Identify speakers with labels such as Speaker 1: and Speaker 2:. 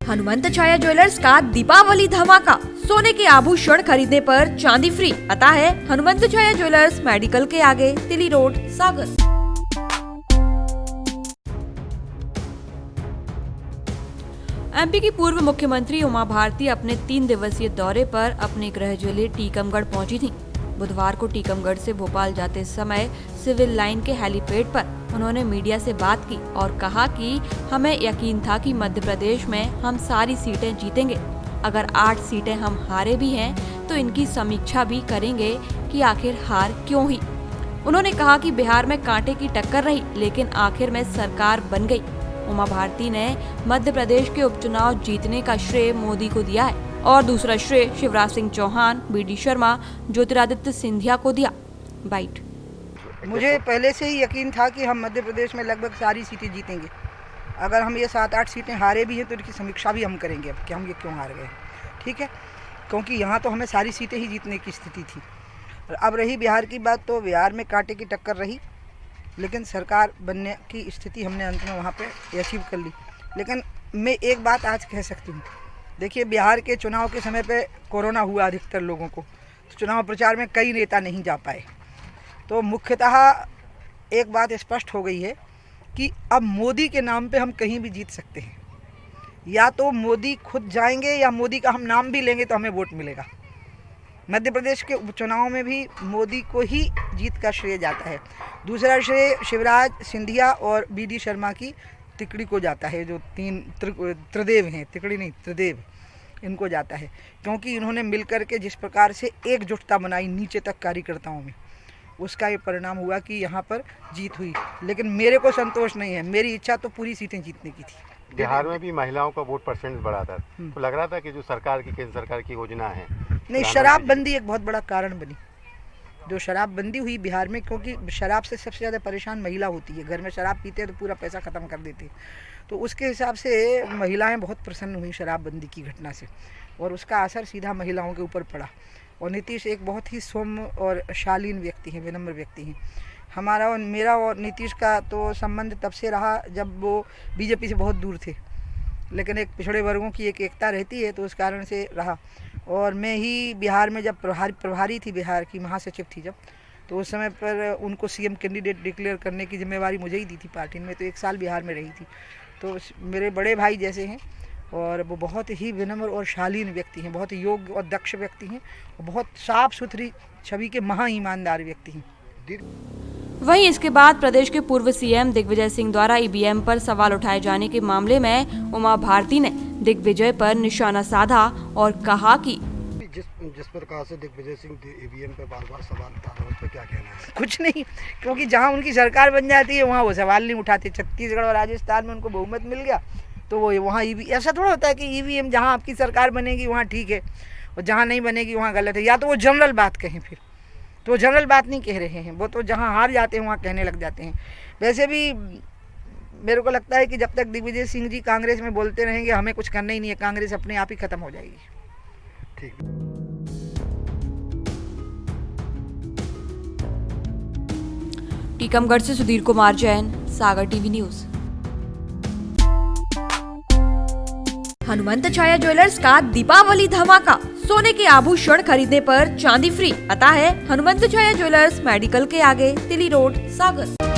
Speaker 1: हनुमंत छाया jewellers का दीपावली धमाका। सोने के आभूषण खरीदने पर चांदी फ्री। पता है हनुमंत छाया ज्वेलर्स, मेडिकल के आगे, तिली रोड, सागर। एमपी की पूर्व मुख्यमंत्री उमा भारती अपने 3 दिवसीय दौरे पर अपने गृह जिले टीकमगढ़ पहुंची थीं। बुधवार को टीकमगढ़ से भोपाल जाते समय सिविल लाइन के हेलीपैड पर उन्होंने मीडिया से बात की और कहा कि हमें यकीन था कि मध्य प्रदेश में हम सारी सीटें जीतेंगे। अगर 8 सीटें हम हारे भी हैं तो इनकी समीक्षा भी करेंगे कि आखिर हार क्यों हुई। उन्होंने कहा कि बिहार में कांटे की टक्कर रही, लेकिन आखिर में सरकार बन गई। उमा भारती ने मध्य प्रदेश के उपचुनाव जीतने का श्रेय मोदी को दिया है और दूसरा श्रेय शिवराज सिंह चौहान, BD शर्मा, ज्योतिरादित्य सिंधिया को दिया। बाइट।
Speaker 2: मुझे पहले से ही यकीन था कि हम मध्य प्रदेश में लगभग सारी सीटें जीतेंगे। अगर हम ये 7-8 सीटें हारे भी हैं तो इनकी समीक्षा भी हम करेंगे अब कि हम ये क्यों हार गए, ठीक है, क्योंकि यहाँ तो हमें सारी सीटें ही जीतने की स्थिति थी। अब रही बिहार की बात, तो बिहार में कांटे की टक्कर रही, लेकिन सरकार बनने की स्थिति हमने अंत में वहाँ पे अचीव कर ली। लेकिन मैं एक बात आज कह सकती हूँ, देखिए बिहार के चुनाव के समय पे कोरोना हुआ अधिकतर लोगों को, तो चुनाव प्रचार में कई नेता नहीं जा पाए। तो मुख्यतः एक बात स्पष्ट हो गई है कि अब मोदी के नाम पे हम कहीं भी जीत सकते हैं। या तो मोदी खुद जाएंगे या मोदी का हम नाम भी लेंगे तो हमें वोट मिलेगा। मध्य प्रदेश के उपचुनाव में भी मोदी को ही जीत का श्रेय जाता है। दूसरा श्रेय शिवराज सिंधिया और BD शर्मा की तिकड़ी को जाता है, जो 3 त्रिदेव हैं, तिकड़ी नहीं त्रिदेव, इनको जाता है, क्योंकि इन्होंने मिलकर के जिस प्रकार से एकजुटता बनाई नीचे तक कार्यकर्ताओं में, उसका ये परिणाम हुआ कि यहाँ पर जीत हुई। लेकिन मेरे को संतोष नहीं है, मेरी इच्छा तो पूरी सीटें जीतने की थी।
Speaker 3: बिहार में भी महिलाओं का वोट परसेंट बढ़ा था, तो लग रहा था कि जो सरकार की केंद्र सरकार की योजना है,
Speaker 2: नहीं, शराबबंदी एक बहुत बड़ा कारण बनी। जो शराबबंदी हुई बिहार में, क्योंकि शराब से सबसे ज़्यादा परेशान महिला होती है। घर में शराब पीते हैं तो पूरा पैसा ख़त्म कर देते हैं, तो उसके हिसाब से महिलाएं बहुत प्रसन्न हुई शराबबंदी की घटना से, और उसका असर सीधा महिलाओं के ऊपर पड़ा। और नीतीश एक बहुत ही सौम्य और शालीन व्यक्ति हैं, विनम्र व्यक्ति हैं। हमारा और मेरा और नीतीश का तो संबंध तब से रहा जब वो बीजेपी से बहुत दूर थे, लेकिन एक पिछड़े वर्गों की एक एकता रहती है, तो उस कारण से रहा। और मैं ही बिहार में जब प्रभारी थी, बिहार की महासचिव थी जब, तो उस समय पर उनको CM कैंडिडेट डिक्लेयर करने की जिम्मेवारी मुझे ही दी थी पार्टी में। तो 1 साल बिहार में रही थी, तो मेरे बड़े भाई जैसे हैं, और वो बहुत ही विनम्र और शालीन व्यक्ति हैं, बहुत योग्य और दक्ष व्यक्ति हैं, और बहुत साफ सुथरी छवि के महा ईमानदार व्यक्ति हैं।
Speaker 1: वहीं इसके बाद प्रदेश के पूर्व CM दिग्विजय सिंह द्वारा EVM पर सवाल उठाए जाने के मामले में उमा भारती ने दिग्विजय पर निशाना साधा और कहा कि
Speaker 4: जिस प्रकार से दिग्विजय सिंह EVM पे बार-बार सवाल उठा रहे हैं, उस पर क्या कहना है?
Speaker 2: कुछ नहीं, क्योंकि जहाँ उनकी सरकार बन जाती है वहाँ वो सवाल नहीं उठाते। छत्तीसगढ़ और राजस्थान में उनको बहुमत मिल गया, तो वो वहाँ ऐसा थोड़ा होता है कि EVM जहाँ आपकी सरकार बनेगी वहाँ ठीक है और जहाँ नहीं बनेगी वहाँ गलत है। या तो वो जनरल बात कहें, फिर तो वो जनरल बात नहीं कह रहे हैं, वो तो जहाँ हार जाते हैं वहाँ कहने लग जाते हैं। वैसे भी मेरे को लगता है कि जब तक दिग्विजय सिंह जी कांग्रेस में बोलते रहेंगे, हमें कुछ करना ही नहीं है, कांग्रेस अपने आप ही खत्म हो जाएगी।
Speaker 4: ठीक।
Speaker 1: टीकमगढ़ से सुधीर कुमार जैन, सागर TV न्यूज। हनुमंत छाया ज्वेलर्स का दीपावली धमाका। सोने के आभूषण खरीदने पर चांदी फ्री। पता है हनुमंत छाया ज्वेलर्स, मेडिकल के आगे, तिली रोड, सागर।